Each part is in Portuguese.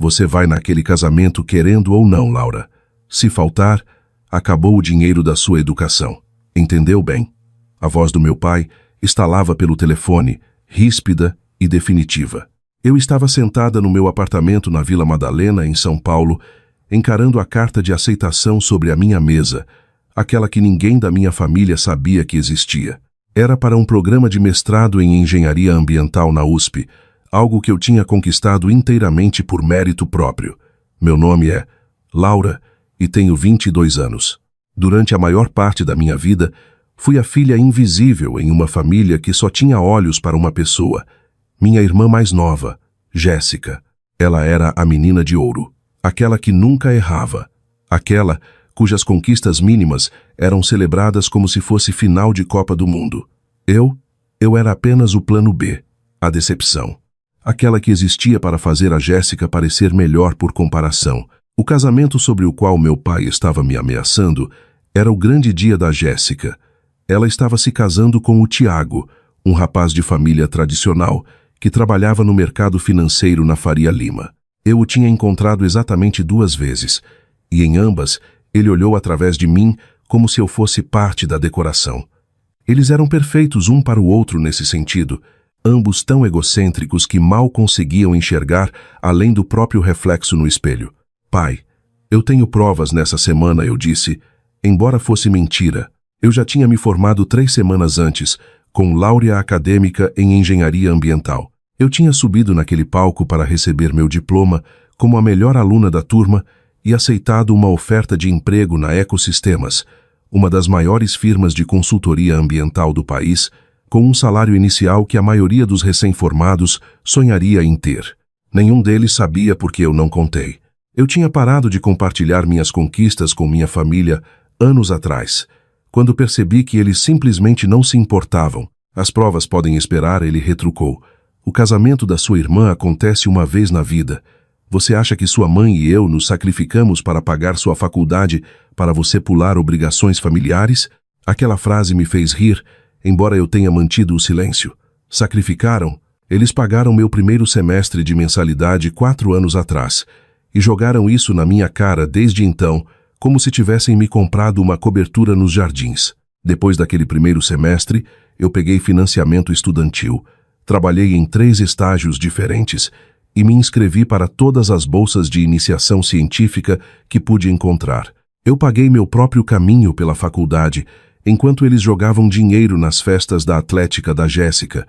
Você vai naquele casamento querendo ou não, Laura. Se faltar, acabou o dinheiro da sua educação. Entendeu bem? A voz do meu pai estalava pelo telefone, ríspida e definitiva. Eu estava sentada no meu apartamento na Vila Madalena, em São Paulo, encarando a carta de aceitação sobre a minha mesa, aquela que ninguém da minha família sabia que existia. Era para um programa de mestrado em engenharia ambiental na USP, algo que eu tinha conquistado inteiramente por mérito próprio. Meu nome é Laura e tenho 22 anos. Durante a maior parte da minha vida, fui a filha invisível em uma família que só tinha olhos para uma pessoa, minha irmã mais nova, Jéssica. Ela era a menina de ouro, aquela que nunca errava, aquela cujas conquistas mínimas eram celebradas como se fosse final de Copa do Mundo. Eu era apenas o plano B, a decepção. Aquela que existia para fazer a Jéssica parecer melhor por comparação. O casamento sobre o qual meu pai estava me ameaçando era o grande dia da Jéssica. Ela estava se casando com o Tiago, um rapaz de família tradicional que trabalhava no mercado financeiro na Faria Lima. Eu o tinha encontrado exatamente 2 vezes, e em ambas ele olhou através de mim como se eu fosse parte da decoração. Eles eram perfeitos um para o outro nesse sentido, ambos tão egocêntricos que mal conseguiam enxergar além do próprio reflexo no espelho. Pai, eu tenho provas nessa semana, eu disse, embora fosse mentira. Eu já tinha me formado 3 semanas antes, com laurea acadêmica em engenharia ambiental. Eu tinha subido naquele palco para receber meu diploma como a melhor aluna da turma e aceitado uma oferta de emprego na Ecosistemas, uma das maiores firmas de consultoria ambiental do país, com um salário inicial que a maioria dos recém-formados sonharia em ter. Nenhum deles sabia porque eu não contei. Eu tinha parado de compartilhar minhas conquistas com minha família anos atrás, quando percebi que eles simplesmente não se importavam. As provas podem esperar, ele retrucou. O casamento da sua irmã acontece uma vez na vida. Você acha que sua mãe e eu nos sacrificamos para pagar sua faculdade para você pular obrigações familiares? Aquela frase me fez rir, embora eu tenha mantido o silêncio. Sacrificaram? Eles pagaram meu primeiro semestre de mensalidade 4 anos atrás e jogaram isso na minha cara desde então, como se tivessem me comprado uma cobertura nos jardins. Depois daquele primeiro semestre, eu peguei financiamento estudantil, trabalhei em 3 estágios diferentes e me inscrevi para todas as bolsas de iniciação científica que pude encontrar. Eu paguei meu próprio caminho pela faculdade, enquanto eles jogavam dinheiro nas festas da Atlética da Jéssica,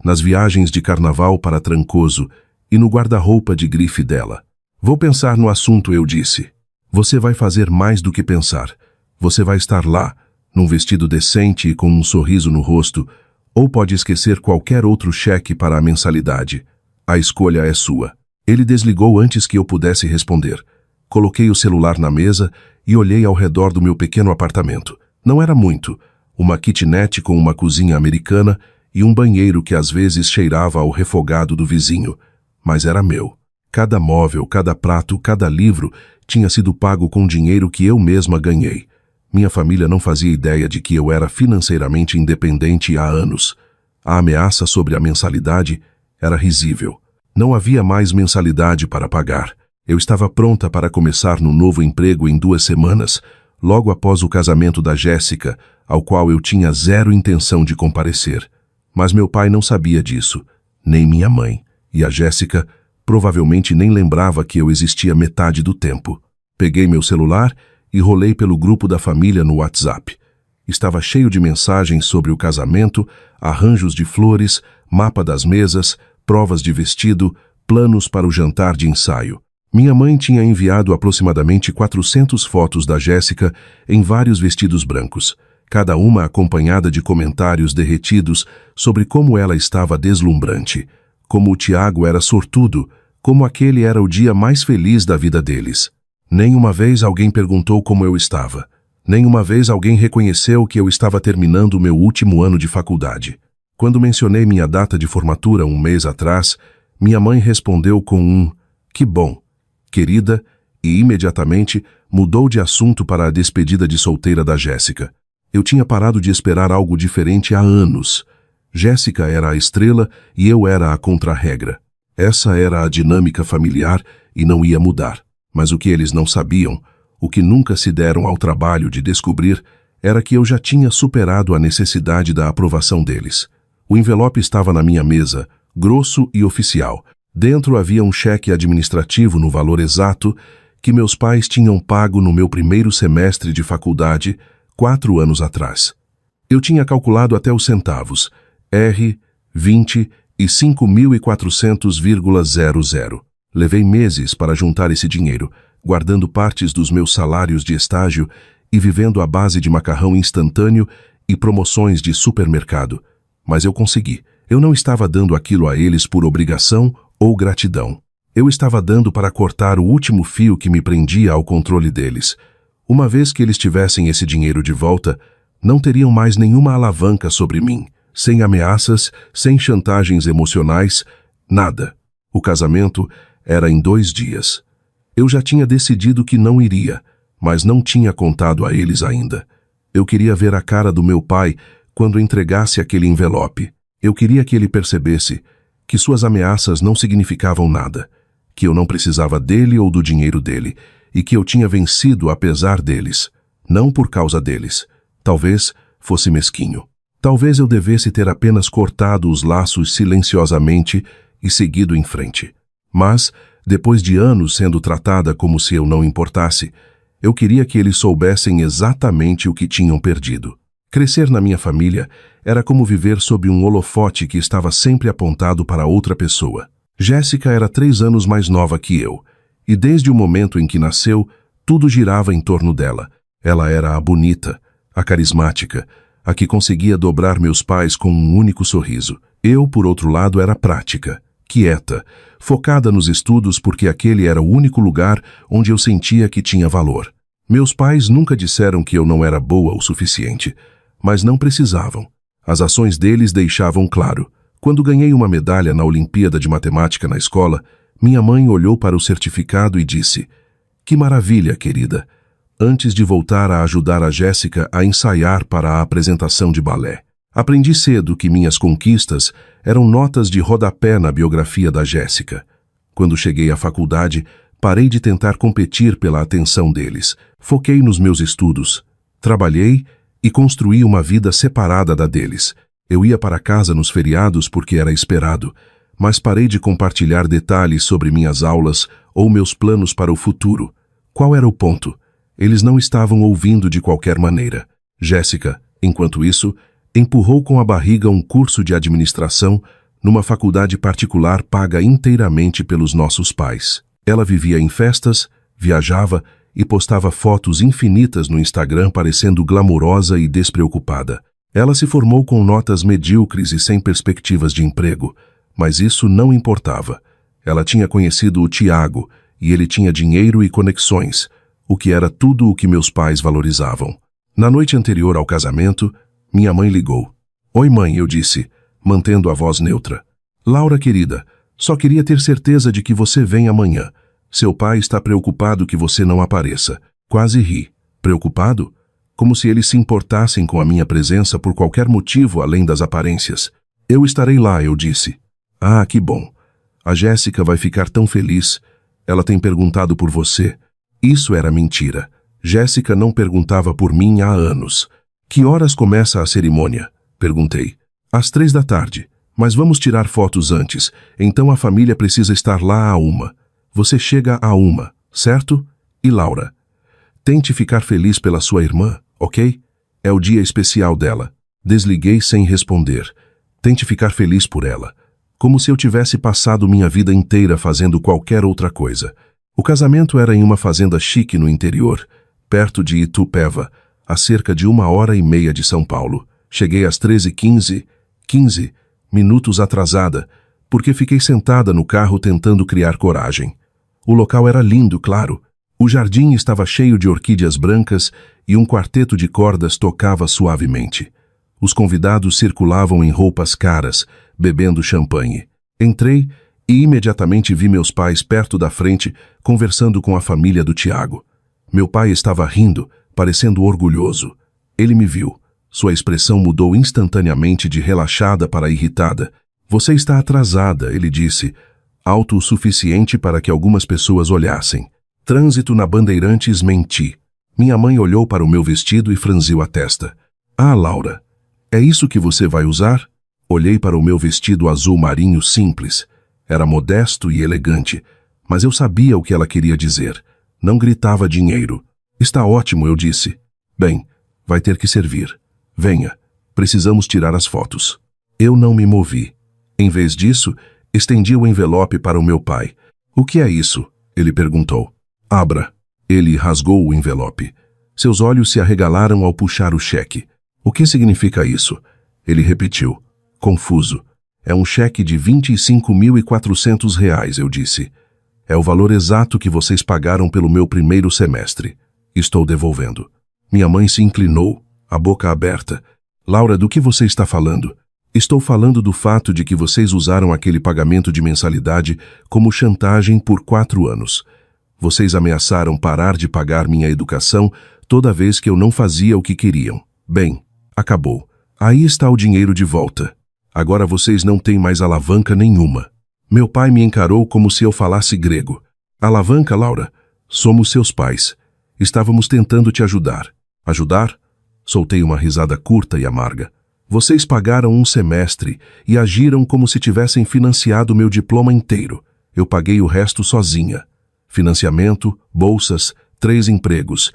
nas viagens de carnaval para Trancoso e no guarda-roupa de grife dela. Vou pensar no assunto, eu disse. Você vai fazer mais do que pensar. Você vai estar lá, num vestido decente e com um sorriso no rosto, ou pode esquecer qualquer outro cheque para a mensalidade. A escolha é sua. Ele desligou antes que eu pudesse responder. Coloquei o celular na mesa e olhei ao redor do meu pequeno apartamento. Não era muito. Uma kitnet com uma cozinha americana e um banheiro que às vezes cheirava ao refogado do vizinho. Mas era meu. Cada móvel, cada prato, cada livro tinha sido pago com dinheiro que eu mesma ganhei. Minha família não fazia ideia de que eu era financeiramente independente há anos. A ameaça sobre a mensalidade era risível. Não havia mais mensalidade para pagar. Eu estava pronta para começar no novo emprego em 2 semanas, logo após o casamento da Jéssica, ao qual eu tinha 0 intenção de comparecer. Mas meu pai não sabia disso, nem minha mãe, e a Jéssica provavelmente nem lembrava que eu existia metade do tempo. Peguei meu celular e rolei pelo grupo da família no WhatsApp. Estava cheio de mensagens sobre o casamento, arranjos de flores, mapa das mesas, provas de vestido, planos para o jantar de ensaio. Minha mãe tinha enviado aproximadamente 400 fotos da Jéssica em vários vestidos brancos, cada uma acompanhada de comentários derretidos sobre como ela estava deslumbrante, como o Tiago era sortudo, como aquele era o dia mais feliz da vida deles. Nenhuma vez alguém perguntou como eu estava. Nenhuma vez alguém reconheceu que eu estava terminando o meu último ano de faculdade. Quando mencionei minha data de formatura 1 mês atrás, minha mãe respondeu com um "que bom, querida", e imediatamente mudou de assunto para a despedida de solteira da Jéssica. Eu tinha parado de esperar algo diferente há anos. Jéssica era a estrela e eu era a contra-regra. Essa era a dinâmica familiar e não ia mudar. Mas o que eles não sabiam, o que nunca se deram ao trabalho de descobrir, era que eu já tinha superado a necessidade da aprovação deles. O envelope estava na minha mesa, grosso e oficial. Dentro havia um cheque administrativo no valor exato que meus pais tinham pago no meu primeiro semestre de faculdade, 4 anos atrás. Eu tinha calculado até os centavos, R, 20 e 5.400,00. Levei meses para juntar esse dinheiro, guardando partes dos meus salários de estágio e vivendo à base de macarrão instantâneo e promoções de supermercado. Mas eu consegui. Eu não estava dando aquilo a eles por obrigação ou gratidão. Eu estava dando para cortar o último fio que me prendia ao controle deles. Uma vez que eles tivessem esse dinheiro de volta, não teriam mais nenhuma alavanca sobre mim, sem ameaças, sem chantagens emocionais, nada. O casamento era em 2 dias. Eu já tinha decidido que não iria, mas não tinha contado a eles ainda. Eu queria ver a cara do meu pai quando entregasse aquele envelope. Eu queria que ele percebesse que suas ameaças não significavam nada, que eu não precisava dele ou do dinheiro dele, e que eu tinha vencido apesar deles, não por causa deles. Talvez fosse mesquinho. Talvez eu devesse ter apenas cortado os laços silenciosamente e seguido em frente. Mas, depois de anos sendo tratada como se eu não importasse, eu queria que eles soubessem exatamente o que tinham perdido. Crescer na minha família era como viver sob um holofote que estava sempre apontado para outra pessoa. Jéssica era 3 anos mais nova que eu, e desde o momento em que nasceu, tudo girava em torno dela. Ela era a bonita, a carismática, a que conseguia dobrar meus pais com um único sorriso. Eu, por outro lado, era prática, quieta, focada nos estudos porque aquele era o único lugar onde eu sentia que tinha valor. Meus pais nunca disseram que eu não era boa o suficiente, mas não precisavam. As ações deles deixavam claro. Quando ganhei uma medalha na Olimpíada de Matemática na escola, minha mãe olhou para o certificado e disse: "Que maravilha, querida", antes de voltar a ajudar a Jéssica a ensaiar para a apresentação de balé. Aprendi cedo que minhas conquistas eram notas de rodapé na biografia da Jéssica. Quando cheguei à faculdade, parei de tentar competir pela atenção deles. Foquei nos meus estudos, trabalhei e construí uma vida separada da deles. Eu ia para casa nos feriados porque era esperado, mas parei de compartilhar detalhes sobre minhas aulas ou meus planos para o futuro. Qual era o ponto? Eles não estavam ouvindo de qualquer maneira. Jéssica, enquanto isso, empurrou com a barriga um curso de administração numa faculdade particular paga inteiramente pelos nossos pais. Ela vivia em festas, viajava e postava fotos infinitas no Instagram parecendo glamourosa e despreocupada. Ela se formou com notas medíocres e sem perspectivas de emprego, mas isso não importava. Ela tinha conhecido o Tiago e ele tinha dinheiro e conexões, o que era tudo o que meus pais valorizavam. Na noite anterior ao casamento, minha mãe ligou. "Oi, mãe", eu disse, mantendo a voz neutra. "Laura, querida, só queria ter certeza de que você vem amanhã. Seu pai está preocupado que você não apareça." Quase ri. Preocupado? Como se eles se importassem com a minha presença por qualquer motivo além das aparências. "Eu estarei lá", eu disse. "Ah, que bom. A Jéssica vai ficar tão feliz. Ela tem perguntado por você." Isso era mentira. Jéssica não perguntava por mim há anos. "Que horas começa a cerimônia?" perguntei. "Às 3 da tarde. Mas vamos tirar fotos antes, então a família precisa estar lá à 1. Você chega à 1, certo? E Laura, tente ficar feliz pela sua irmã, ok? É o dia especial dela." Desliguei sem responder. Tente ficar feliz por ela. Como se eu tivesse passado minha vida inteira fazendo qualquer outra coisa. O casamento era em uma fazenda chique no interior, perto de Itupeva, a cerca de 1h30 de São Paulo. Cheguei às 13h15, 15 minutos atrasada, porque fiquei sentada no carro tentando criar coragem. O local era lindo, claro. O jardim estava cheio de orquídeas brancas e um quarteto de cordas tocava suavemente. Os convidados circulavam em roupas caras, bebendo champanhe. Entrei e imediatamente vi meus pais perto da frente, conversando com a família do Tiago. Meu pai estava rindo, parecendo orgulhoso. Ele me viu. Sua expressão mudou instantaneamente de relaxada para irritada. "Você está atrasada", ele disse. alto o suficiente para que algumas pessoas olhassem. Trânsito na Bandeirantes, menti. Minha mãe olhou para o meu vestido e franziu a testa. Ah, Laura, é isso que você vai usar? Olhei para o meu vestido azul marinho simples. Era modesto e elegante, mas eu sabia o que ela queria dizer. Não gritava dinheiro. Está ótimo, eu disse. Bem, vai ter que servir. Venha, precisamos tirar as fotos. Eu não me movi. Em vez disso, estendi o envelope para o meu pai. O que é isso? Ele perguntou. Abra. Ele rasgou o envelope. Seus olhos se arregalaram ao puxar o cheque. O que significa isso? Ele repetiu, confuso. É um cheque de R$ 25.400, eu disse. É o valor exato que vocês pagaram pelo meu primeiro semestre. Estou devolvendo. Minha mãe se inclinou, a boca aberta. Laura, do que você está falando? Estou falando do fato de que vocês usaram aquele pagamento de mensalidade como chantagem por 4 anos. Vocês ameaçaram parar de pagar minha educação toda vez que eu não fazia o que queriam. Bem, acabou. Aí está o dinheiro de volta. Agora vocês não têm mais alavanca nenhuma. Meu pai me encarou como se eu falasse grego. Alavanca, Laura? Somos seus pais. Estávamos tentando te ajudar. Ajudar? Soltei uma risada curta e amarga. Vocês pagaram um semestre e agiram como se tivessem financiado meu diploma inteiro. Eu paguei o resto sozinha. Financiamento, bolsas, 3 empregos.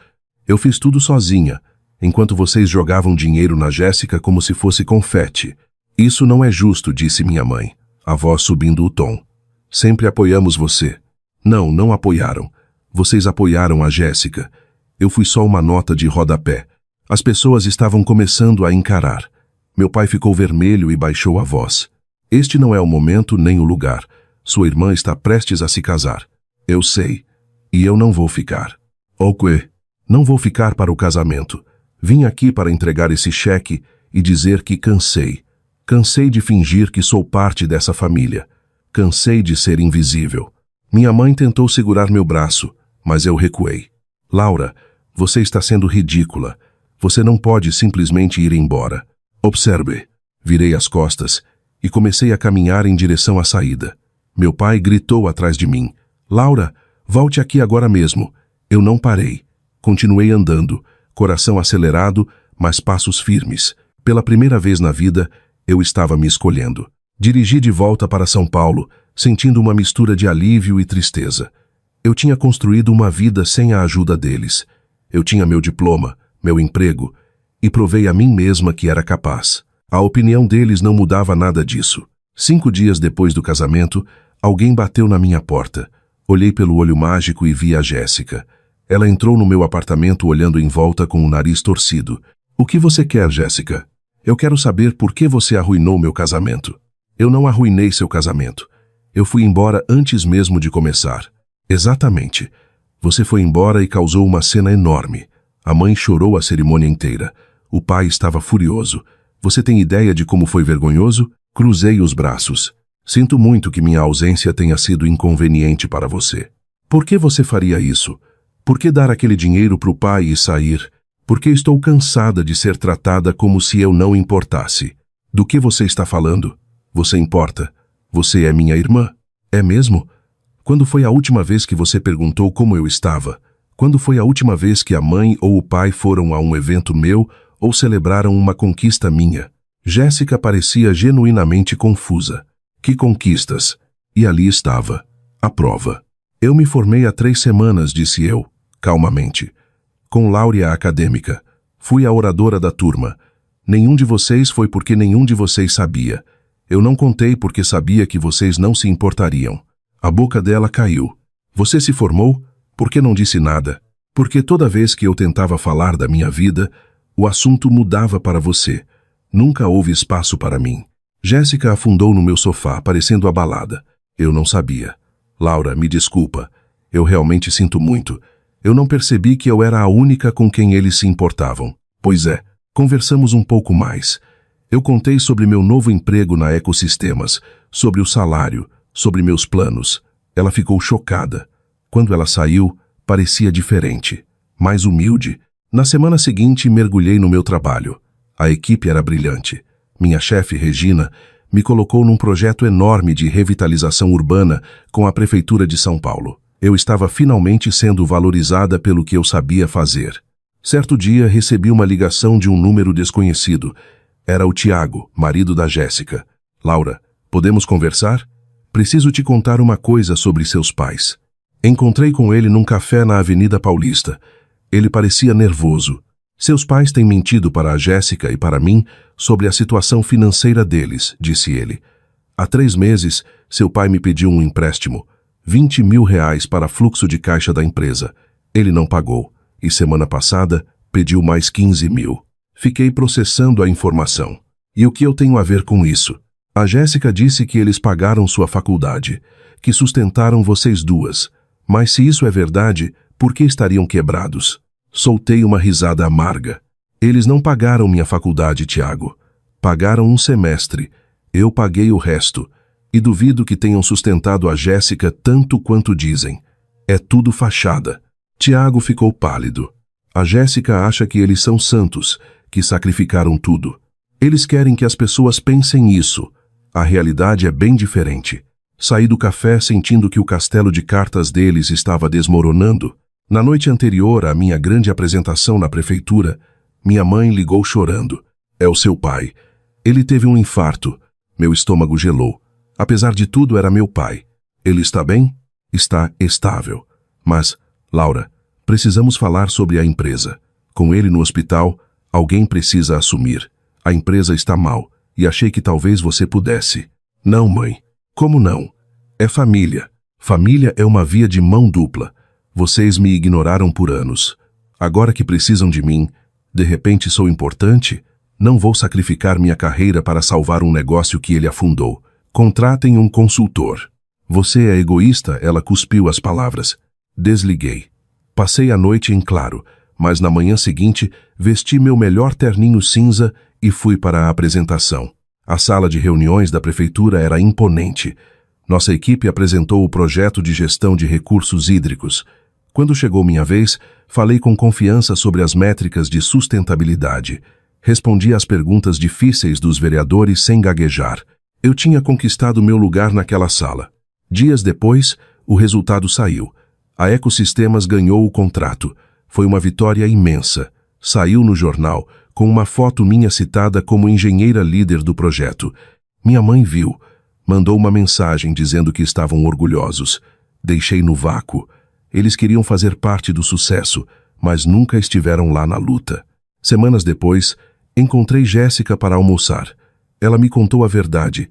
Eu fiz tudo sozinha, enquanto vocês jogavam dinheiro na Jéssica como se fosse confete. Isso não é justo, disse minha mãe, a voz subindo o tom. Sempre apoiamos você. Não, não apoiaram. Vocês apoiaram a Jéssica. Eu fui só uma nota de rodapé. As pessoas estavam começando a encarar. Meu pai ficou vermelho e baixou a voz. Este não é o momento nem o lugar. Sua irmã está prestes a se casar. Eu sei. E eu não vou ficar. O quê? Não vou ficar para o casamento. Vim aqui para entregar esse cheque e dizer que cansei. Cansei de fingir que sou parte dessa família. Cansei de ser invisível. Minha mãe tentou segurar meu braço, mas eu recuei. Laura, você está sendo ridícula. Você não pode simplesmente ir embora. Observe. Virei as costas e comecei a caminhar em direção à saída. Meu pai gritou atrás de mim. Laura, volte aqui agora mesmo. Eu não parei. Continuei andando, coração acelerado, mas passos firmes. Pela primeira vez na vida, eu estava me escolhendo. Dirigi de volta para São Paulo, sentindo uma mistura de alívio e tristeza. Eu tinha construído uma vida sem a ajuda deles. Eu tinha meu diploma, meu emprego, e provei a mim mesma que era capaz. A opinião deles não mudava nada disso. 5 dias depois do casamento, alguém bateu na minha porta. Olhei pelo olho mágico e vi a Jéssica. Ela entrou no meu apartamento olhando em volta com o nariz torcido. O que você quer, Jéssica? Eu quero saber por que você arruinou meu casamento. Eu não arruinei seu casamento. Eu fui embora antes mesmo de começar. Exatamente. Você foi embora e causou uma cena enorme. A mãe chorou a cerimônia inteira. O pai estava furioso. Você tem ideia de como foi vergonhoso? Cruzei os braços. Sinto muito que minha ausência tenha sido inconveniente para você. Por que você faria isso? Por que dar aquele dinheiro para o pai e sair? Porque estou cansada de ser tratada como se eu não importasse. Do que você está falando? Você importa. Você é minha irmã. É mesmo? Quando foi a última vez que você perguntou como eu estava? Quando foi a última vez que a mãe ou o pai foram a um evento meu ou celebraram uma conquista minha? Jéssica parecia genuinamente confusa. Que conquistas? E ali estava. A prova. Eu me formei há 3 semanas, disse eu, calmamente. Com láurea acadêmica. Fui a oradora da turma. Nenhum de vocês foi porque nenhum de vocês sabia. Eu não contei porque sabia que vocês não se importariam. A boca dela caiu. Você se formou? Por que não disse nada? Porque toda vez que eu tentava falar da minha vida, o assunto mudava para você. Nunca houve espaço para mim. Jéssica afundou no meu sofá, parecendo abalada. Eu não sabia. Laura, me desculpa. Eu realmente sinto muito. Eu não percebi que eu era a única com quem eles se importavam. Pois é, conversamos um pouco mais. Eu contei sobre meu novo emprego na Ecosistemas, sobre o salário, sobre meus planos. Ela ficou chocada. Quando ela saiu, parecia diferente, mais humilde. Na semana seguinte, mergulhei no meu trabalho. A equipe era brilhante. Minha chefe, Regina, Me colocou num projeto enorme de revitalização urbana com a Prefeitura de São Paulo. Eu estava finalmente sendo valorizada pelo que eu sabia fazer. Certo dia, recebi uma ligação de um número desconhecido. Era o Tiago, marido da Jéssica. Laura, podemos conversar? Preciso te contar uma coisa sobre seus pais. Encontrei com ele num café na Avenida Paulista. Ele parecia nervoso. Seus pais têm mentido para a Jéssica e para mim sobre a situação financeira deles, disse ele. Há 3 meses, seu pai me pediu um empréstimo. 20 mil reais para fluxo de caixa da empresa. Ele não pagou. E semana passada, pediu mais 15 mil. Fiquei processando a informação. E o que eu tenho a ver com isso? A Jéssica disse que eles pagaram sua faculdade, que sustentaram vocês duas. Mas se isso é verdade, por que estariam quebrados? Soltei uma risada amarga. Eles não pagaram minha faculdade, Tiago. Pagaram um semestre. Eu paguei o resto. E duvido que tenham sustentado a Jéssica tanto quanto dizem. É tudo fachada. Tiago ficou pálido. A Jéssica acha que eles são santos, que sacrificaram tudo. Eles querem que as pessoas pensem isso. A realidade é bem diferente. Saí do café sentindo que o castelo de cartas deles estava desmoronando. Na noite anterior à minha grande apresentação na prefeitura, minha mãe ligou chorando. É o seu pai. Ele teve um infarto. Meu estômago gelou. Apesar de tudo, era meu pai. Ele está bem? Está estável. Mas, Laura, precisamos falar sobre a empresa. Com ele no hospital, alguém precisa assumir. A empresa está mal, e achei que talvez você pudesse. Não, mãe. Como não? É família. Família é uma via de mão dupla. Vocês me ignoraram por anos. Agora que precisam de mim, de repente sou importante? Não vou sacrificar minha carreira para salvar um negócio que ele afundou. Contratem um consultor. Você é egoísta, ela cuspiu as palavras. Desliguei. Passei a noite em claro, mas na manhã seguinte vesti meu melhor terninho cinza e fui para a apresentação. A sala de reuniões da prefeitura era imponente. Nossa equipe apresentou o projeto de gestão de recursos hídricos. Quando chegou minha vez, falei com confiança sobre as métricas de sustentabilidade. Respondi às perguntas difíceis dos vereadores sem gaguejar. Eu tinha conquistado meu lugar naquela sala. Dias depois, o resultado saiu. A Ecossistemas ganhou o contrato. Foi uma vitória imensa. Saiu no jornal, com uma foto minha citada como engenheira líder do projeto. Minha mãe viu. Mandou uma mensagem dizendo que estavam orgulhosos. Deixei no vácuo. Eles queriam fazer parte do sucesso, mas nunca estiveram lá na luta. Semanas depois, encontrei Jéssica para almoçar. Ela me contou a verdade.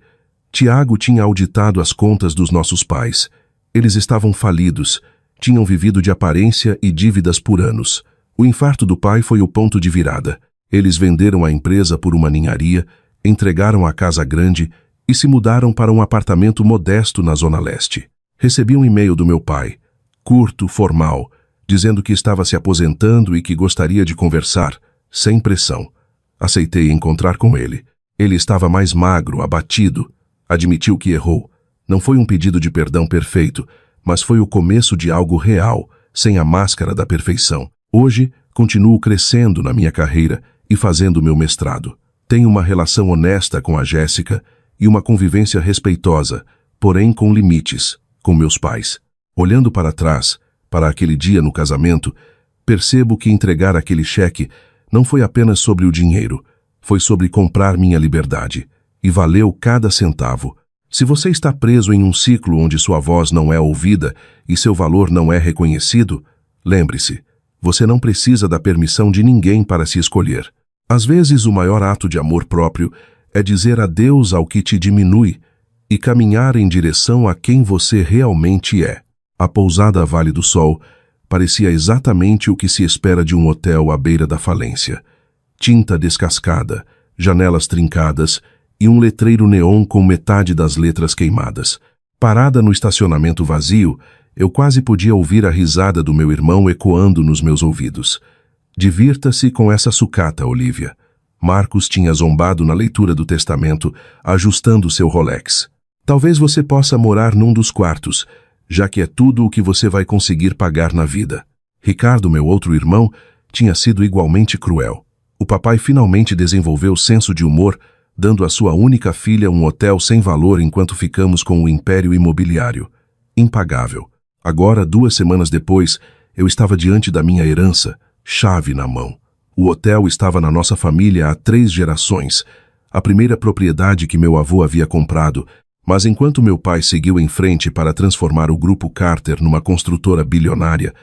Tiago tinha auditado as contas dos nossos pais. Eles estavam falidos, tinham vivido de aparência e dívidas por anos. O infarto do pai foi o ponto de virada. Eles venderam a empresa por uma ninharia, entregaram a casa grande e se mudaram para um apartamento modesto na Zona Leste. Recebi um e-mail do meu pai, curto, formal, dizendo que estava se aposentando e que gostaria de conversar, sem pressão. Aceitei encontrar com ele. Ele estava mais magro, abatido. Admitiu que errou. Não foi um pedido de perdão perfeito, mas foi o começo de algo real, sem a máscara da perfeição. Hoje, continuo crescendo na minha carreira e fazendo meu mestrado. Tenho uma relação honesta com a Jéssica e uma convivência respeitosa, porém com limites, com meus pais. Olhando para trás, para aquele dia no casamento, percebo que entregar aquele cheque não foi apenas sobre o dinheiro, foi sobre comprar minha liberdade. E valeu cada centavo. Se você está preso em um ciclo onde sua voz não é ouvida e seu valor não é reconhecido, lembre-se, você não precisa da permissão de ninguém para se escolher. Às vezes, o maior ato de amor próprio é dizer adeus ao que te diminui e caminhar em direção a quem você realmente é. A pousada Vale do Sol parecia exatamente o que se espera de um hotel à beira da falência. Tinta descascada, janelas trincadas e um letreiro neon com metade das letras queimadas. Parada no estacionamento vazio, eu quase podia ouvir a risada do meu irmão ecoando nos meus ouvidos. Divirta-se com essa sucata, Olivia. Marcos tinha zombado na leitura do testamento, ajustando seu Rolex. Talvez você possa morar num dos quartos, já que é tudo o que você vai conseguir pagar na vida. Ricardo, meu outro irmão, tinha sido igualmente cruel. O papai finalmente desenvolveu senso de humor, dando à sua única filha um hotel sem valor enquanto ficamos com o império imobiliário. Impagável. Agora, 2 semanas depois, eu estava diante da minha herança, chave na mão. O hotel estava na nossa família há 3 gerações, a primeira propriedade que meu avô havia comprado, mas enquanto meu pai seguiu em frente para transformar o Grupo Carter numa construtora bilionária,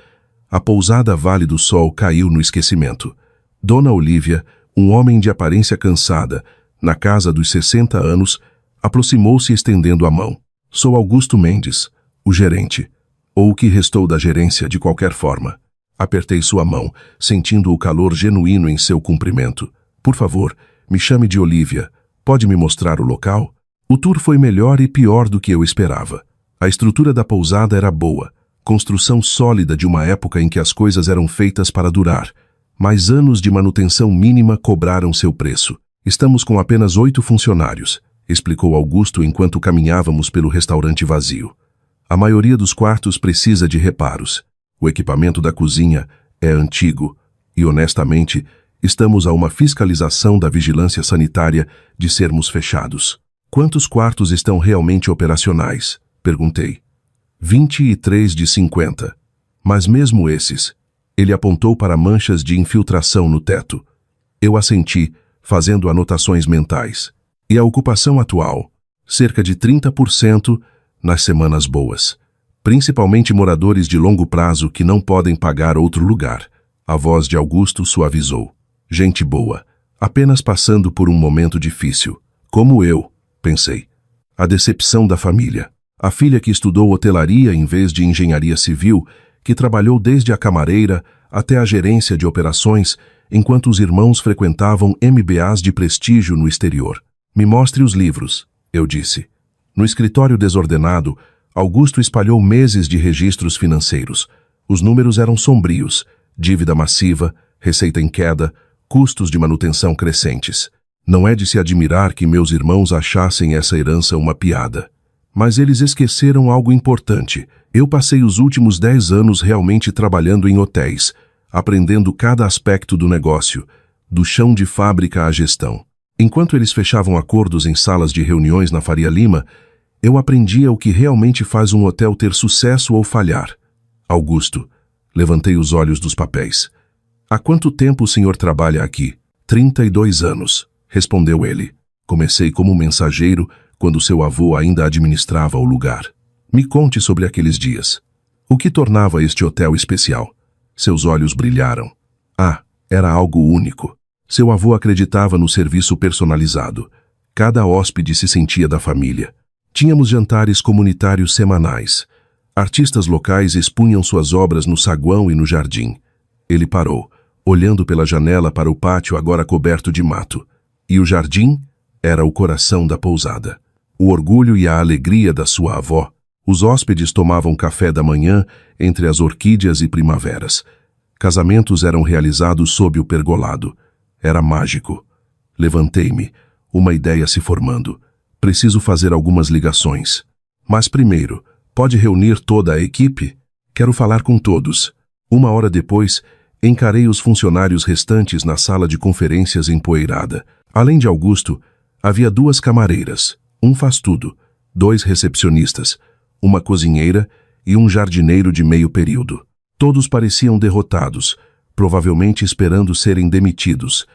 a pousada Vale do Sol caiu no esquecimento. Dona Olívia, um homem de aparência cansada, na casa dos 60 anos, aproximou-se estendendo a mão. Sou Augusto Mendes, o gerente, ou o que restou da gerência de qualquer forma. Apertei sua mão, sentindo o calor genuíno em seu cumprimento. Por favor, me chame de Olívia. Pode me mostrar o local? O tour foi melhor e pior do que eu esperava. A estrutura da pousada era boa, construção sólida de uma época em que as coisas eram feitas para durar, mas anos de manutenção mínima cobraram seu preço. Estamos com apenas 8 funcionários, explicou Augusto enquanto caminhávamos pelo restaurante vazio. A maioria dos quartos precisa de reparos. O equipamento da cozinha é antigo e, honestamente, estamos a uma fiscalização da vigilância sanitária de sermos fechados. Quantos quartos estão realmente operacionais? Perguntei. 23 de 50. Mas mesmo esses, ele apontou para manchas de infiltração no teto. Eu assenti, fazendo anotações mentais. E a ocupação atual? Cerca de 30% nas semanas boas. Principalmente moradores de longo prazo que não podem pagar outro lugar. A voz de Augusto suavizou. Gente boa, apenas passando por um momento difícil. Como eu, pensei. A decepção da família. A filha que estudou hotelaria em vez de engenharia civil, que trabalhou desde a camareira até a gerência de operações, enquanto os irmãos frequentavam MBAs de prestígio no exterior. Me mostre os livros, eu disse. No escritório desordenado, Augusto espalhou meses de registros financeiros. Os números eram sombrios, dívida massiva, receita em queda, custos de manutenção crescentes. Não é de se admirar que meus irmãos achassem essa herança uma piada. Mas eles esqueceram algo importante. Eu passei os últimos 10 anos realmente trabalhando em hotéis, aprendendo cada aspecto do negócio, do chão de fábrica à gestão. Enquanto eles fechavam acordos em salas de reuniões na Faria Lima, eu aprendia o que realmente faz um hotel ter sucesso ou falhar. Augusto, levantei os olhos dos papéis. Há quanto tempo o senhor trabalha aqui? 32 anos, respondeu ele. Comecei como mensageiro quando seu avô ainda administrava o lugar. Me conte sobre aqueles dias. O que tornava este hotel especial? Seus olhos brilharam. Ah, era algo único. Seu avô acreditava no serviço personalizado. Cada hóspede se sentia da família. Tínhamos jantares comunitários semanais. Artistas locais expunham suas obras no saguão e no jardim. Ele parou, olhando pela janela para o pátio agora coberto de mato. E o jardim era o coração da pousada. O orgulho e a alegria da sua avó. Os hóspedes tomavam café da manhã entre as orquídeas e primaveras. Casamentos eram realizados sob o pergolado. Era mágico. Levantei-me, uma ideia se formando. Preciso fazer algumas ligações. Mas primeiro, pode reunir toda a equipe? Quero falar com todos. 1 hora depois, encarei os funcionários restantes na sala de conferências empoeirada. Além de Augusto, havia 2 camareiras, um faz-tudo, 2 recepcionistas, uma cozinheira e um jardineiro de meio período. Todos pareciam derrotados, provavelmente esperando serem demitidos.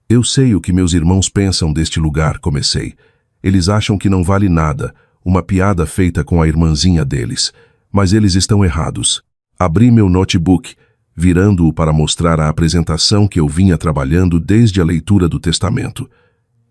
Eu sei o que meus irmãos pensam deste lugar, comecei. Eles acham que não vale nada, uma piada feita com a irmãzinha deles. Mas eles estão errados. Abri meu notebook, virando-o para mostrar a apresentação que eu vinha trabalhando desde a leitura do testamento.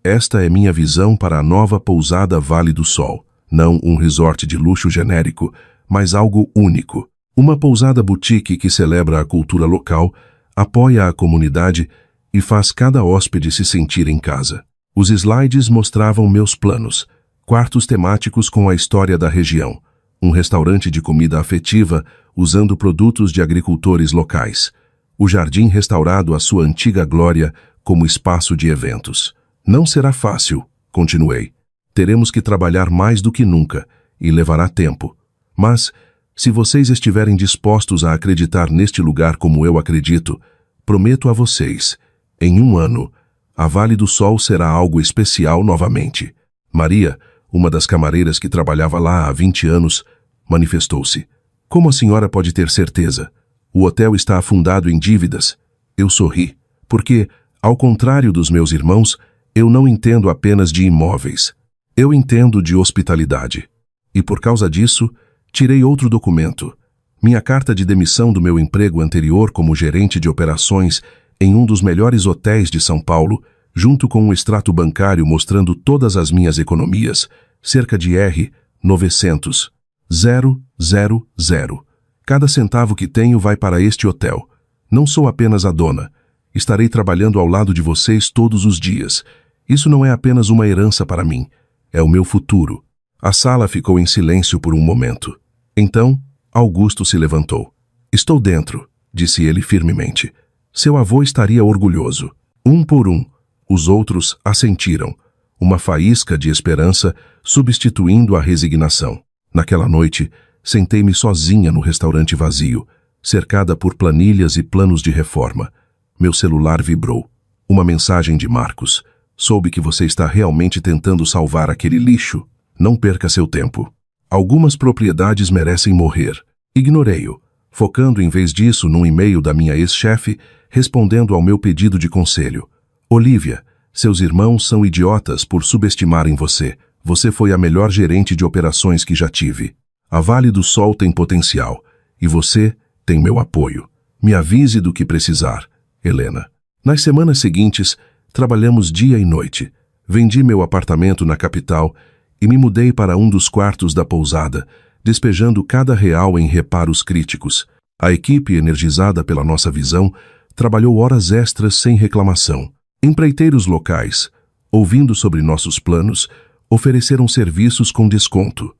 Esta é minha visão para a nova pousada Vale do Sol. Não um resort de luxo genérico, mas algo único. Uma pousada boutique que celebra a cultura local, apoia a comunidade e faz cada hóspede se sentir em casa. Os slides mostravam meus planos, quartos temáticos com a história da região, um restaurante de comida afetiva usando produtos de agricultores locais, o jardim restaurado à sua antiga glória como espaço de eventos. Não será fácil, continuei. Teremos que trabalhar mais do que nunca e levará tempo. Mas, se vocês estiverem dispostos a acreditar neste lugar como eu acredito, prometo a vocês, em 1 ano, A Vale do Sol será algo especial novamente. Maria, uma das camareiras que trabalhava lá há 20 anos, manifestou-se. Como a senhora pode ter certeza? O hotel está afundado em dívidas. Eu sorri, porque, ao contrário dos meus irmãos, eu não entendo apenas de imóveis. Eu entendo de hospitalidade. E por causa disso, tirei outro documento. Minha carta de demissão do meu emprego anterior como gerente de operações em um dos melhores hotéis de São Paulo, junto com um extrato bancário mostrando todas as minhas economias, cerca de R$ 900. 000. Cada centavo que tenho vai para este hotel. Não sou apenas a dona. Estarei trabalhando ao lado de vocês todos os dias. Isso não é apenas uma herança para mim. É o meu futuro. A sala ficou em silêncio por um momento. Então, Augusto se levantou. Estou dentro, disse ele firmemente. Seu avô estaria orgulhoso. Um por um, os outros assentiram. Uma faísca de esperança substituindo a resignação. Naquela noite, sentei-me sozinha no restaurante vazio, cercada por planilhas e planos de reforma. Meu celular vibrou. Uma mensagem de Marcos. Soube que você está realmente tentando salvar aquele lixo. Não perca seu tempo. Algumas propriedades merecem morrer. Ignorei-o, focando em vez disso num e-mail da minha ex-chefe, respondendo ao meu pedido de conselho. Olivia, seus irmãos são idiotas por subestimarem você. Você foi a melhor gerente de operações que já tive. A Vale do Sol tem potencial, e você tem meu apoio. Me avise do que precisar, Helena. Nas semanas seguintes, trabalhamos dia e noite. Vendi meu apartamento na capital e me mudei para um dos quartos da pousada, despejando cada real em reparos críticos. A equipe, energizada pela nossa visão, trabalhou horas extras sem reclamação. Empreiteiros locais, ouvindo sobre nossos planos, ofereceram serviços com desconto.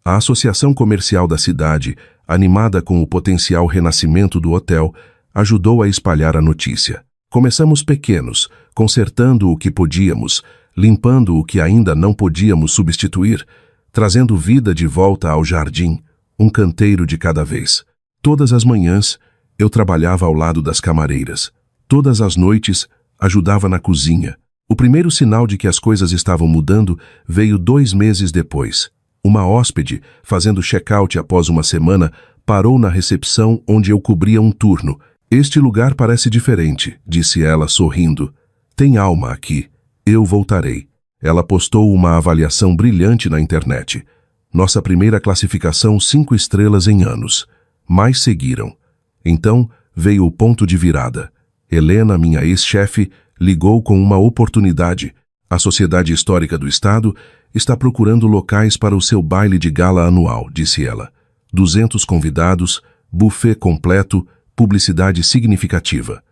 A Associação Comercial da cidade, animada com o potencial renascimento do hotel, ajudou a espalhar a notícia. Começamos pequenos, consertando o que podíamos, limpando o que ainda não podíamos substituir, trazendo vida de volta ao jardim, um canteiro de cada vez. Todas as manhãs, eu trabalhava ao lado das camareiras. Todas as noites, ajudava na cozinha. O primeiro sinal de que as coisas estavam mudando veio 2 meses depois. Uma hóspede, fazendo check-out após uma semana, parou na recepção onde eu cobria um turno. Este lugar parece diferente, disse ela sorrindo. Tem alma aqui. Eu voltarei. Ela postou uma avaliação brilhante na internet. Nossa primeira classificação 5 estrelas em anos. Mais seguiram. Então veio o ponto de virada. Helena, minha ex-chefe, ligou com uma oportunidade. A Sociedade Histórica do Estado está procurando locais para o seu baile de gala anual, disse ela. 200 convidados, buffet completo, publicidade significativa.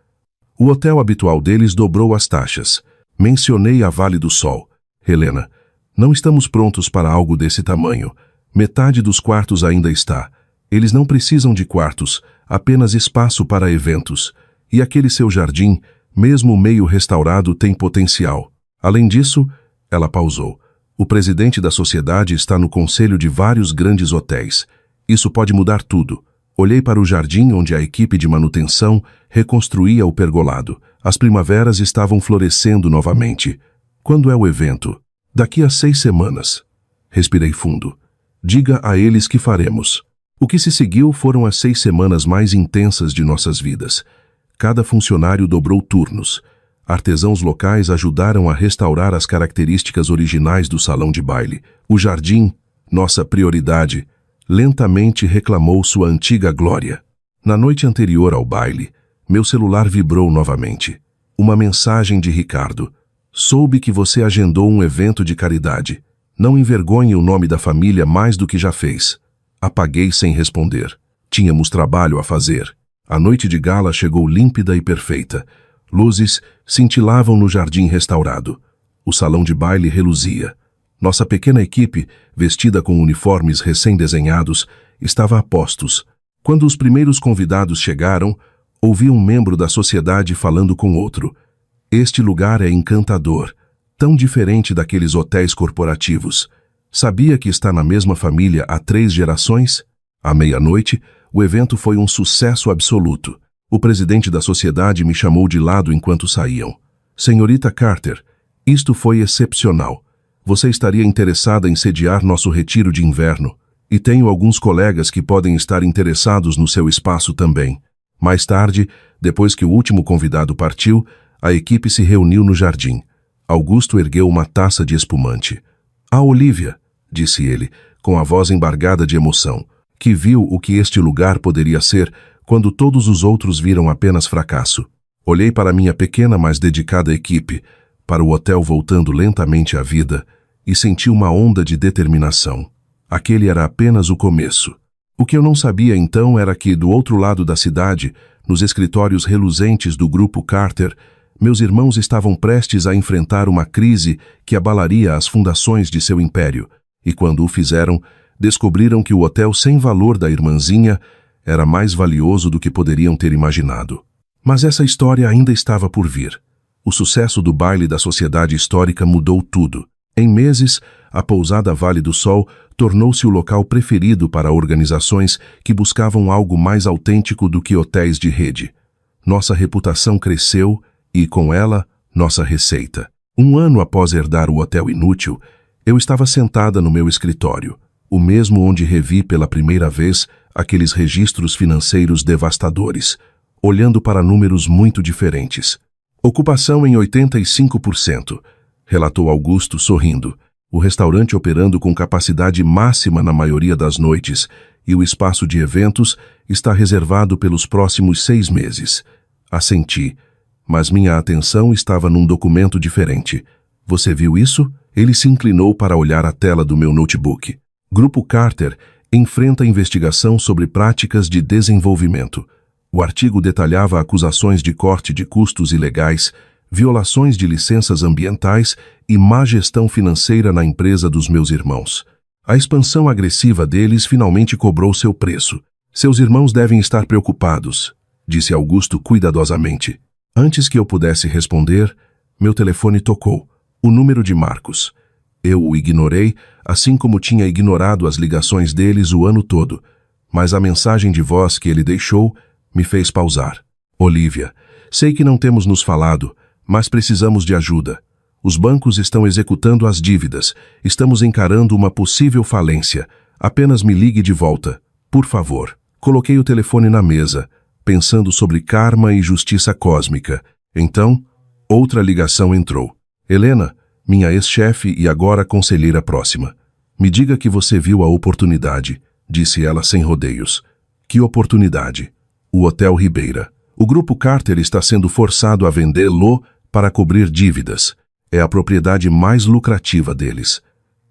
O hotel habitual deles dobrou as taxas. Mencionei a Vale do Sol. Helena, não estamos prontos para algo desse tamanho. Metade dos quartos ainda está. Eles não precisam de quartos, apenas espaço para eventos. E aquele seu jardim, mesmo meio restaurado, tem potencial. Além disso, ela pausou. O presidente da sociedade está no conselho de vários grandes hotéis. Isso pode mudar tudo. Olhei para o jardim onde a equipe de manutenção reconstruía o pergolado. As primaveras estavam florescendo novamente. Quando é o evento? Daqui a 6 semanas. Respirei fundo. Diga a eles que faremos. O que se seguiu foram as 6 semanas mais intensas de nossas vidas. Cada funcionário dobrou turnos. Artesãos locais ajudaram a restaurar as características originais do salão de baile. O jardim, nossa prioridade, lentamente reclamou sua antiga glória. Na noite anterior ao baile, meu celular vibrou novamente. Uma mensagem de Ricardo. Soube que você agendou um evento de caridade. Não envergonhe o nome da família mais do que já fez. Apaguei sem responder. Tínhamos trabalho a fazer. A noite de gala chegou límpida e perfeita. Luzes cintilavam no jardim restaurado. O salão de baile reluzia. Nossa pequena equipe, vestida com uniformes recém-desenhados, estava a postos. Quando os primeiros convidados chegaram, ouvi um membro da sociedade falando com outro. Este lugar é encantador, tão diferente daqueles hotéis corporativos. Sabia que está na mesma família há 3 gerações? À meia-noite, o evento foi um sucesso absoluto. O presidente da sociedade me chamou de lado enquanto saíam. Senhorita Carter, isto foi excepcional. Você estaria interessada em sediar nosso retiro de inverno, e tenho alguns colegas que podem estar interessados no seu espaço também. Mais tarde, depois que o último convidado partiu, a equipe se reuniu no jardim. Augusto ergueu uma taça de espumante. "Ah, Olivia", disse ele, com a voz embargada de emoção, que viu o que este lugar poderia ser quando todos os outros viram apenas fracasso. Olhei para minha pequena, mas dedicada equipe, para o hotel voltando lentamente à vida, e senti uma onda de determinação. Aquele era apenas o começo. O que eu não sabia então era que, do outro lado da cidade, nos escritórios reluzentes do Grupo Carter, meus irmãos estavam prestes a enfrentar uma crise que abalaria as fundações de seu império, e quando o fizeram, descobriram que o hotel sem valor da irmãzinha era mais valioso do que poderiam ter imaginado. Mas essa história ainda estava por vir. O sucesso do baile da Sociedade Histórica mudou tudo. Em meses, a pousada Vale do Sol tornou-se o local preferido para organizações que buscavam algo mais autêntico do que hotéis de rede. Nossa reputação cresceu e, com ela, nossa receita. Um ano após herdar o hotel inútil, eu estava sentada no meu escritório, o mesmo onde revi pela primeira vez aqueles registros financeiros devastadores, olhando para números muito diferentes. Ocupação em 85%, relatou Augusto sorrindo. O restaurante operando com capacidade máxima na maioria das noites e o espaço de eventos está reservado pelos próximos 6 meses. Assenti, mas minha atenção estava num documento diferente. Você viu isso? Ele se inclinou para olhar a tela do meu notebook. Grupo Carter enfrenta investigação sobre práticas de desenvolvimento. O artigo detalhava acusações de corte de custos ilegais, violações de licenças ambientais e má gestão financeira na empresa dos meus irmãos. A expansão agressiva deles finalmente cobrou seu preço. Seus irmãos devem estar preocupados, disse Augusto cuidadosamente. Antes que eu pudesse responder, meu telefone tocou. O número de Marcos. Eu o ignorei, assim como tinha ignorado as ligações deles o ano todo, mas a mensagem de voz que ele deixou me fez pausar. Olivia, sei que não temos nos falado, mas precisamos de ajuda. Os bancos estão executando as dívidas. Estamos encarando uma possível falência. Apenas me ligue de volta, por favor. Coloquei o telefone na mesa, pensando sobre karma e justiça cósmica. Então, outra ligação entrou. Helena, minha ex-chefe e agora conselheira próxima. Me diga que você viu a oportunidade, disse ela sem rodeios. Que oportunidade? O Hotel Ribeira. O Grupo Carter está sendo forçado a vendê-lo para cobrir dívidas. É a propriedade mais lucrativa deles.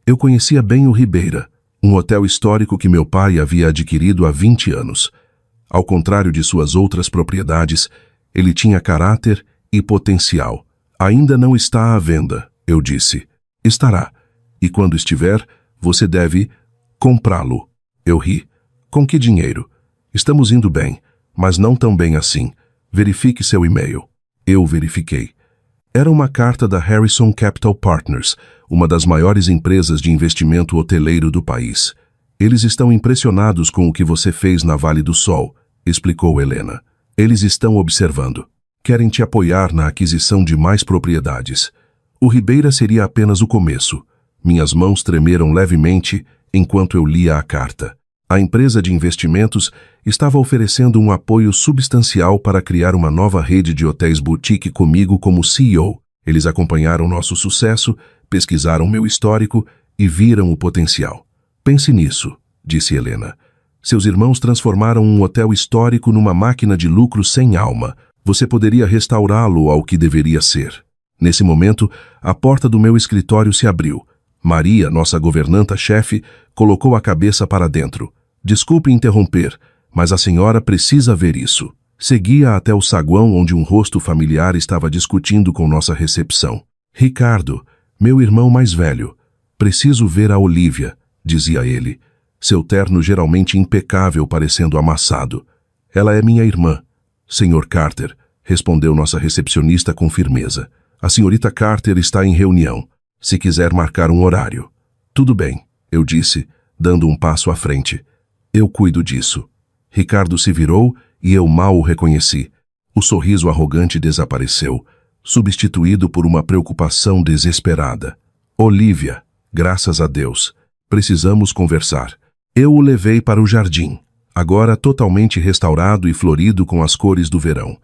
Eu conhecia bem o Ribeira, um hotel histórico que meu pai havia adquirido há 20 anos. Ao contrário de suas outras propriedades, ele tinha caráter e potencial. Ainda não está à venda, eu disse. Estará. E quando estiver, você deve comprá-lo. Eu ri. Com que dinheiro? Estamos indo bem, mas não tão bem assim. Verifique seu e-mail. Eu verifiquei. Era uma carta da Harrison Capital Partners, uma das maiores empresas de investimento hoteleiro do país. Eles estão impressionados com o que você fez na Vale do Sol, explicou Helena. Eles estão observando. Querem te apoiar na aquisição de mais propriedades. O Ribeira seria apenas o começo. Minhas mãos tremeram levemente enquanto eu lia a carta. A empresa de investimentos estava oferecendo um apoio substancial para criar uma nova rede de hotéis boutique comigo como CEO. Eles acompanharam nosso sucesso, pesquisaram meu histórico e viram o potencial. Pense nisso, disse Helena. Seus irmãos transformaram um hotel histórico numa máquina de lucro sem alma. Você poderia restaurá-lo ao que deveria ser. Nesse momento, a porta do meu escritório se abriu. Maria, nossa governanta-chefe, colocou a cabeça para dentro. Desculpe interromper, mas a senhora precisa ver isso. Seguia até o saguão onde um rosto familiar estava discutindo com nossa recepção. Ricardo, meu irmão mais velho. Preciso ver a Olivia, dizia ele. Seu terno geralmente impecável parecendo amassado. Ela é minha irmã. Senhor Carter, respondeu nossa recepcionista com firmeza. A senhorita Carter está em reunião. Se quiser marcar um horário. Tudo bem, eu disse, dando um passo à frente. Eu cuido disso. Ricardo se virou e eu mal o reconheci. O sorriso arrogante desapareceu. substituído por uma preocupação desesperada. Olivia, graças a Deus, precisamos conversar. Eu o levei para o jardim, agora totalmente restaurado e florido com as cores do verão.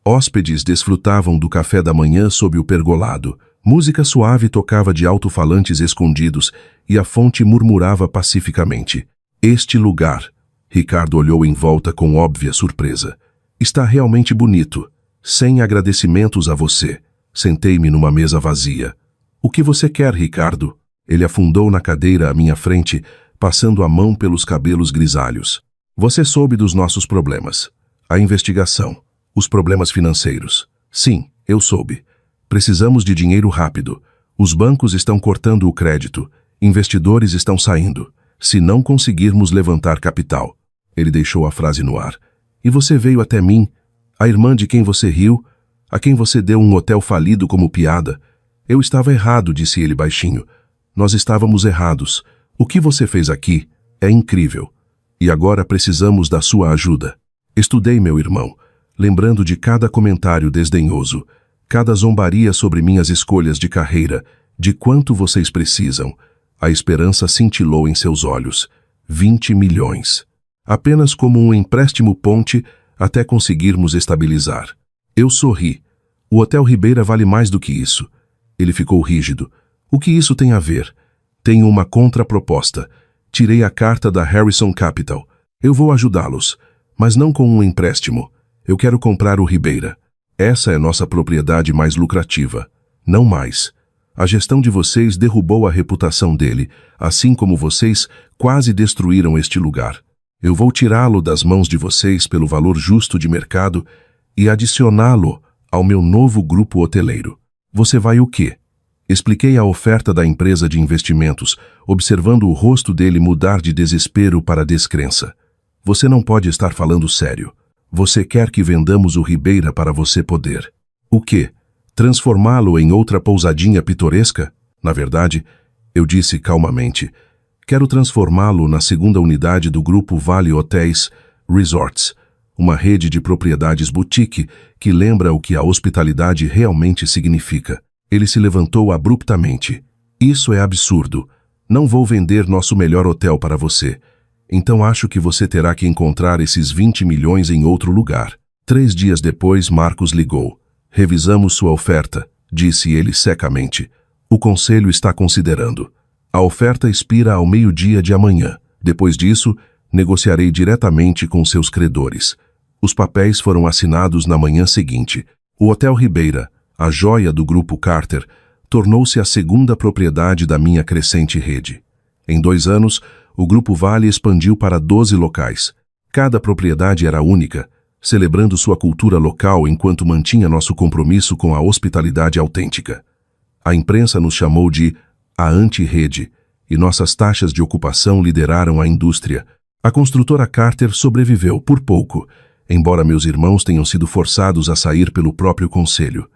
Hóspedes desfrutavam do café da manhã sob o pergolado. Música suave tocava de alto-falantes escondidos e a fonte murmurava pacificamente. Este lugar, Ricardo olhou em volta com óbvia surpresa. Está realmente bonito. Sem agradecimentos a você. Sentei-me numa mesa vazia. O que você quer, Ricardo? Ele afundou na cadeira à minha frente, passando a mão pelos cabelos grisalhos. Você soube dos nossos problemas. A investigação. Os problemas financeiros. Sim, eu soube. Precisamos de dinheiro rápido. Os bancos estão cortando o crédito. Investidores estão saindo. Se não conseguirmos levantar capital. Ele deixou a frase no ar. E você veio até mim, a irmã de quem você riu, a quem você deu um hotel falido como piada. Eu estava errado, disse ele baixinho. Nós estávamos errados. O que você fez aqui é incrível. E agora precisamos da sua ajuda. Estudei meu irmão, lembrando de cada comentário desdenhoso, cada zombaria sobre minhas escolhas de carreira, de quanto vocês precisam. A esperança cintilou em seus olhos. 20 milhões. Apenas como um empréstimo ponte até conseguirmos estabilizar. Eu sorri. O Hotel Ribeira vale mais do que isso. Ele ficou rígido. O que isso tem a ver? Tenho uma contraproposta. Tirei a carta da Harrison Capital. Eu vou ajudá-los, mas não com um empréstimo. Eu quero comprar o Ribeira. Essa é nossa propriedade mais lucrativa. Não mais. A gestão de vocês derrubou a reputação dele, assim como vocês quase destruíram este lugar. Eu vou tirá-lo das mãos de vocês pelo valor justo de mercado e adicioná-lo ao meu novo grupo hoteleiro. Você vai o quê? Expliquei a oferta da empresa de investimentos, observando o rosto dele mudar de desespero para descrença. Você não pode estar falando sério. Você quer que vendamos o Ribeira para você poder. O quê? Transformá-lo em outra pousadinha pitoresca? Na verdade, eu disse calmamente, quero transformá-lo na segunda unidade do grupo Vale Hotéis Resorts, uma rede de propriedades boutique que lembra o que a hospitalidade realmente significa. Ele se levantou abruptamente. Isso é absurdo. Não vou vender nosso melhor hotel para você. Então acho que você terá que encontrar esses 20 milhões em outro lugar. 3 dias depois, Marcos ligou. Revisamos sua oferta, disse ele secamente. O conselho está considerando. A oferta expira ao meio-dia de amanhã. Depois disso, negociarei diretamente com seus credores. Os papéis foram assinados na manhã seguinte. O Hotel Ribeira, a joia do Grupo Carter, tornou-se a segunda propriedade da minha crescente rede. Em 2 anos, o Grupo Vale expandiu para 12 locais. Cada propriedade era única, celebrando sua cultura local enquanto mantinha nosso compromisso com a hospitalidade autêntica. A imprensa nos chamou de a anti-rede, e nossas taxas de ocupação lideraram a indústria. A construtora Carter sobreviveu por pouco, embora meus irmãos tenham sido forçados a sair pelo próprio conselho.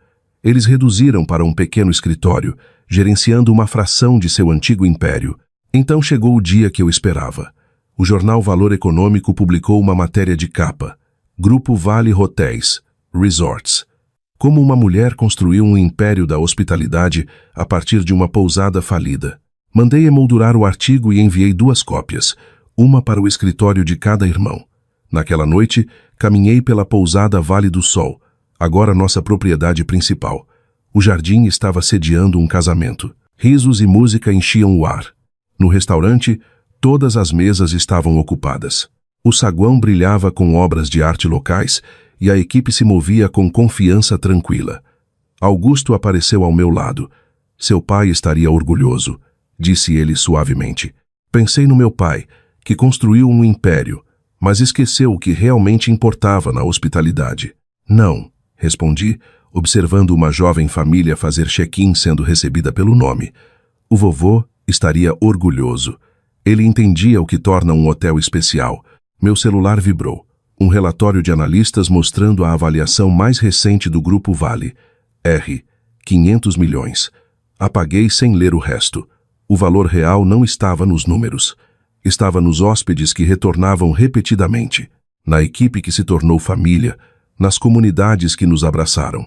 Eles reduziram para um pequeno escritório, gerenciando uma fração de seu antigo império. Então chegou o dia que eu esperava. O jornal Valor Econômico publicou uma matéria de capa. Grupo Vale Hotéis Resorts. Como uma mulher construiu um império da hospitalidade a partir de uma pousada falida. Mandei emoldurar o artigo e enviei 2 cópias, uma para o escritório de cada irmão. Naquela noite, caminhei pela pousada Vale do Sol, agora nossa propriedade principal. O jardim estava sediando um casamento. Risos e música enchiam o ar. No restaurante, todas as mesas estavam ocupadas. O saguão brilhava com obras de arte locais e a equipe se movia com confiança tranquila. Augusto apareceu ao meu lado. Seu pai estaria orgulhoso, disse ele suavemente. Pensei no meu pai, que construiu um império, mas esqueceu o que realmente importava na hospitalidade. Não, respondi, observando uma jovem família fazer check-in sendo recebida pelo nome. O vovô estaria orgulhoso. Ele entendia o que torna um hotel especial. Meu celular vibrou. Um relatório de analistas mostrando a avaliação mais recente do Grupo Vale. 500 milhões. Apaguei sem ler o resto. O valor real não estava nos números. Estava nos hóspedes que retornavam repetidamente, na equipe que se tornou família, nas comunidades que nos abraçaram.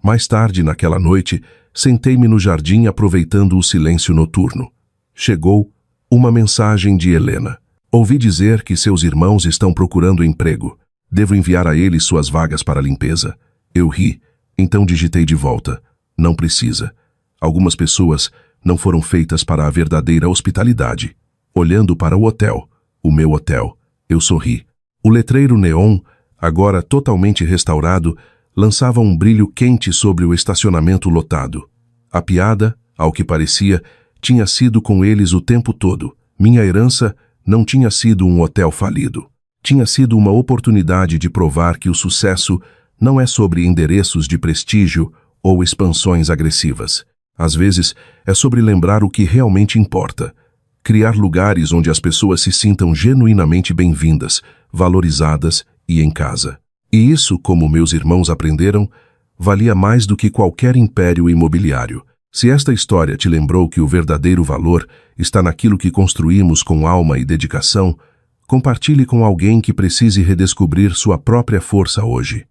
Mais tarde, naquela noite, sentei-me no jardim aproveitando o silêncio noturno. Chegou uma mensagem de Helena. Ouvi dizer que seus irmãos estão procurando emprego. Devo enviar a eles suas vagas para a limpeza. Eu ri, então digitei de volta. Não precisa. Algumas pessoas não foram feitas para a verdadeira hospitalidade. Olhando para o hotel, o meu hotel, eu sorri. O letreiro neon, agora totalmente restaurado, lançava um brilho quente sobre o estacionamento lotado. A piada, ao que parecia, tinha sido com eles o tempo todo. Minha herança não tinha sido um hotel falido. Tinha sido uma oportunidade de provar que o sucesso não é sobre endereços de prestígio ou expansões agressivas. Às vezes, é sobre lembrar o que realmente importa. Criar lugares onde as pessoas se sintam genuinamente bem-vindas, valorizadas e em casa. E isso, como meus irmãos aprenderam, valia mais do que qualquer império imobiliário. Se esta história te lembrou que o verdadeiro valor está naquilo que construímos com alma e dedicação, compartilhe com alguém que precise redescobrir sua própria força hoje.